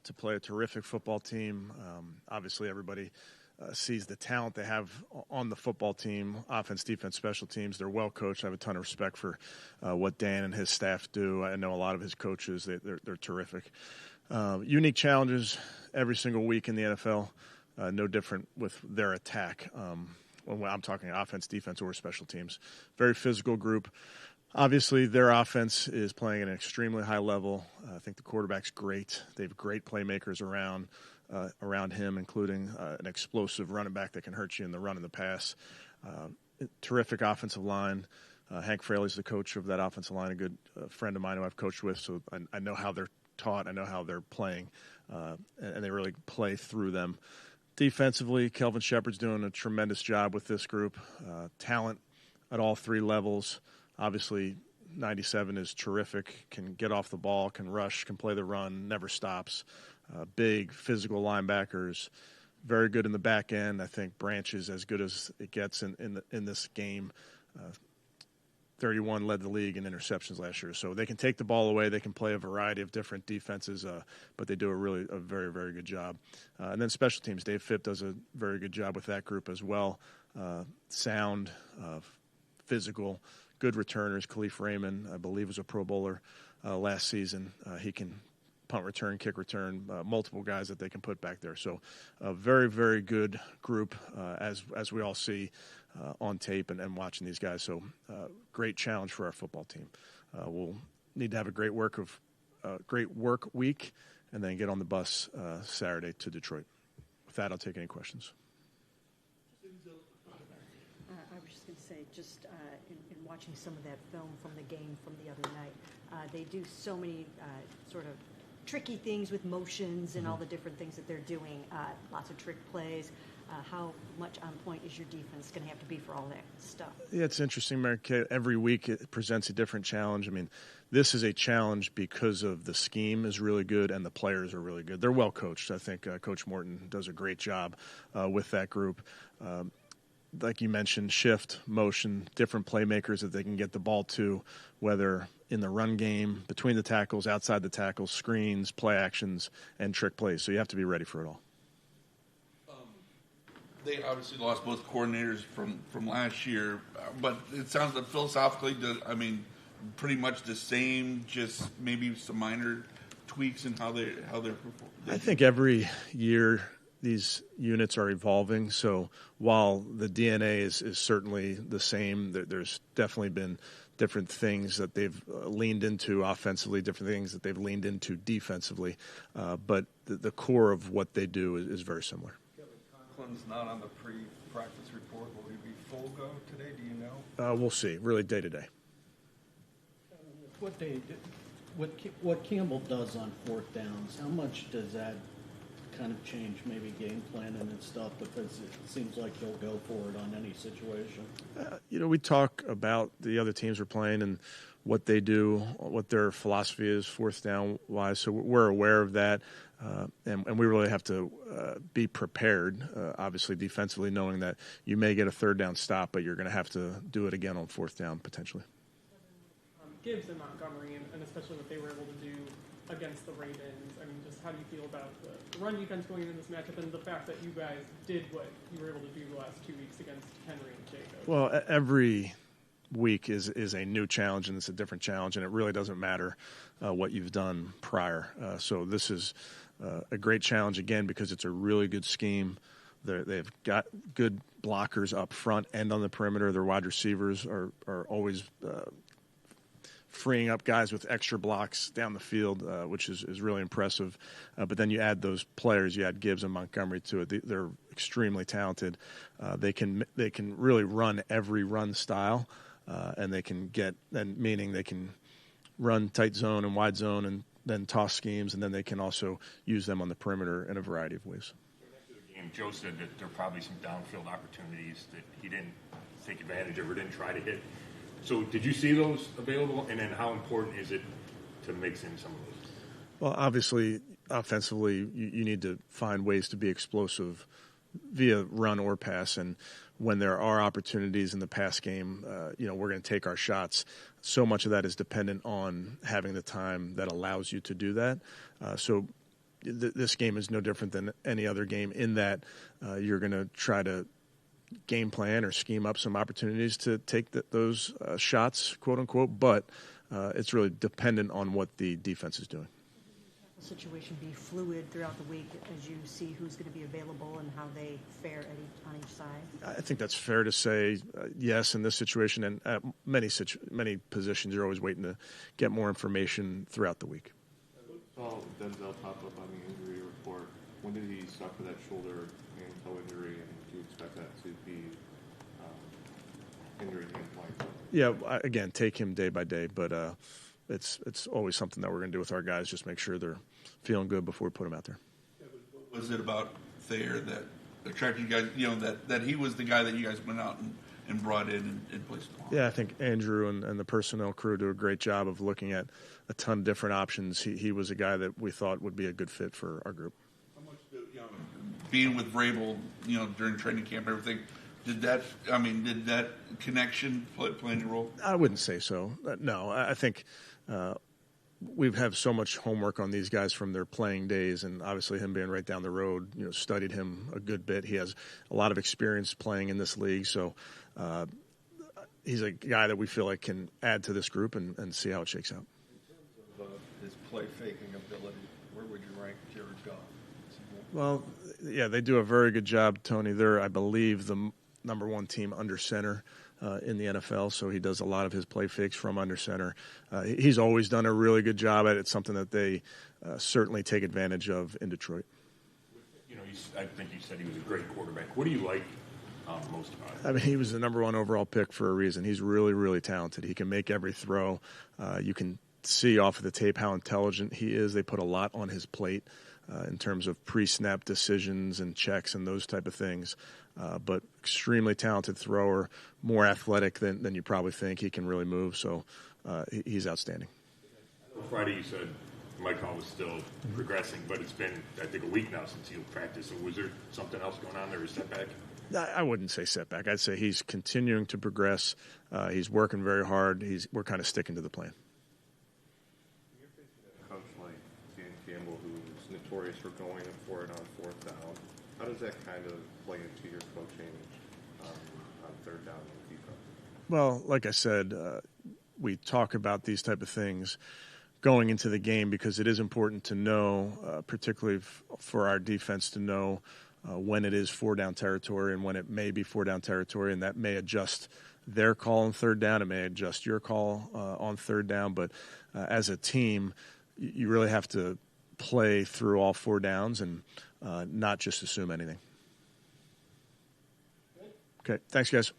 to play a terrific football team. Obviously, everybody sees the talent they have on the football team, offense, defense, special teams. They're well coached. I have a ton of respect for what Dan and his staff do. I know a lot of his coaches. They're terrific. Unique challenges every single week in the NFL. No different with their attack. When I'm talking offense, defense, or special teams. Very physical group. Obviously, their offense is playing at an extremely high level. I think the quarterback's great. They have great playmakers around him, including an explosive running back that can hurt you in the run and the pass. Terrific offensive line. Hank Fraley's the coach of that offensive line, a good friend of mine who I've coached with, so I know how they're taught. I know how they're playing, and they really play through them. Defensively, Kelvin Shepard's doing a tremendous job with this group. Talent at all three levels. Obviously, 97 is terrific, can get off the ball, can rush, can play the run, never stops. Big, physical linebackers, very good in the back end. I think Branch is as good as it gets in this game. 31 led the league in interceptions last year. So they can take the ball away. They can play a variety of different defenses, but they do a very, very good job. And then special teams, Dave Phipp does a very good job with that group as well. Sound, physical, good returners. Khalif Raymond, I believe, was a Pro Bowler last season. He can punt return, kick return, multiple guys that they can put back there. So a very, very good group, as we all see on tape and watching these guys. So great challenge for our football team. We'll need to have a great work week and then get on the bus Saturday to Detroit. With that, I'll take any questions. I was just going to say, in watching some of that film from the game from the other night, they do so many sort of tricky things with motions and all the different things that they're doing, lots of trick plays. How much on point is your defense going to have to be for all that stuff? Yeah, it's interesting, Mary Kay. Every week it presents a different challenge. I mean, this is a challenge because of the scheme is really good and the players are really good. They're well coached. I think Coach Morton does a great job with that group. Like you mentioned, shift, motion, different playmakers that they can get the ball to, whether in the run game, between the tackles, outside the tackles, screens, play actions, and trick plays. So you have to be ready for it all. They obviously lost both coordinators from last year, but it sounds like philosophically, pretty much the same, just maybe some minor tweaks in how they're performing. I think every year these units are evolving. So while the DNA is certainly the same, there's definitely been different things that they've leaned into offensively, different things that they've leaned into defensively. But the core of what they do is very similar. Conklin's not on the pre-practice report. Will he be full go today? Do you know? We'll see. Really day to day. What Campbell does on fourth downs, how much does that kind of change maybe game planning and stuff, because it seems like he'll go for it on any situation? We talk about the other teams we're playing and what they do, what their philosophy is fourth down wise. So we're aware of that, and we really have to be prepared, obviously defensively, knowing that you may get a third down stop, but you're going to have to do it again on fourth down potentially. Gibbs and Montgomery, and especially what they were able to do against the Ravens. I mean, just how do you feel about the run defense going into this matchup and the fact that you guys did what you were able to do the last 2 weeks against Henry and Jacobs? Well, every week is a new challenge, and it's a different challenge, and it really doesn't matter what you've done prior. So this is a great challenge, again, because it's a really good scheme. They've got good blockers up front and on the perimeter. Their wide receivers are always freeing up guys with extra blocks down the field, which is really impressive. But then you add those players, you add Gibbs and Montgomery to it. They're extremely talented. They can really run every run style, and they can meaning they can run tight zone and wide zone and then toss schemes, and then they can also use them on the perimeter in a variety of ways. After the game, Joe said that there are probably some downfield opportunities that he didn't take advantage of or didn't try to hit. So did you see those available, and then how important is it to mix in some of those? Well, obviously, offensively, you need to find ways to be explosive via run or pass, and when there are opportunities in the pass game, we're going to take our shots. So much of that is dependent on having the time that allows you to do that. So this game is no different than any other game in that you're going to try to game plan or scheme up some opportunities to take those shots, quote unquote, but it's really dependent on what the defense is doing. The situation be fluid throughout the week as you see who's going to be available and how they fare on each side? I think that's fair to say, yes, in this situation, and at many positions, you're always waiting to get more information throughout the week. I saw Denzel pop up on the injury report. When did he suffer that shoulder and toe injury, and do you expect that to be hindering him playing? Yeah, again, take him day by day, but it's always something that we're going to do with our guys, just make sure they're feeling good before we put them out there. What was it about Thayer that attracted you guys, that he was the guy that you guys went out and brought in and placed him on? Yeah, I think Andrew and the personnel crew do a great job of looking at a ton of different options. He was a guy that we thought would be a good fit for our group. How much being with Vrabel, during training camp, everything, did that connection play any role? I wouldn't say so. No, I think we have so much homework on these guys from their playing days, and obviously him being right down the road, studied him a good bit. He has a lot of experience playing in this league, so he's a guy that we feel like can add to this group and see how it shakes out. In terms of his play-faking ability, where would you rank Jared Goff? Well, yeah, they do a very good job, Tony. They're, I believe, the number one team under center in the NFL, so he does a lot of his play fakes from under center. He's always done a really good job at it. It's something that they certainly take advantage of in Detroit. I think you said he was a great quarterback. What do you like most about him? I mean, he was the number one overall pick for a reason. He's really, really talented. He can make every throw. You can see off of the tape how intelligent he is. They put a lot on his plate in terms of pre-snap decisions and checks and those type of things. But extremely talented thrower, more athletic than you probably think. He can really move, so he's outstanding. Friday you said Mike Hall was still progressing, but it's been, I think, a week now since he practiced. So was there something else going on there, a setback? I wouldn't say setback. I'd say he's continuing to progress. He's working very hard. We're kind of sticking to the plan. You're facing a coach like Dan Campbell, who's notorious for going for it on fourth down. How does that kind of play into your coaching on third down and defense? Well, like I said, we talk about these type of things going into the game because it is important to know, particularly for our defense, to know when it is four-down territory and when it may be four-down territory, and that may adjust their call on third down. It may adjust your call on third down. But as a team, you really have to play through all four downs and not just assume anything. Okay, thanks, guys.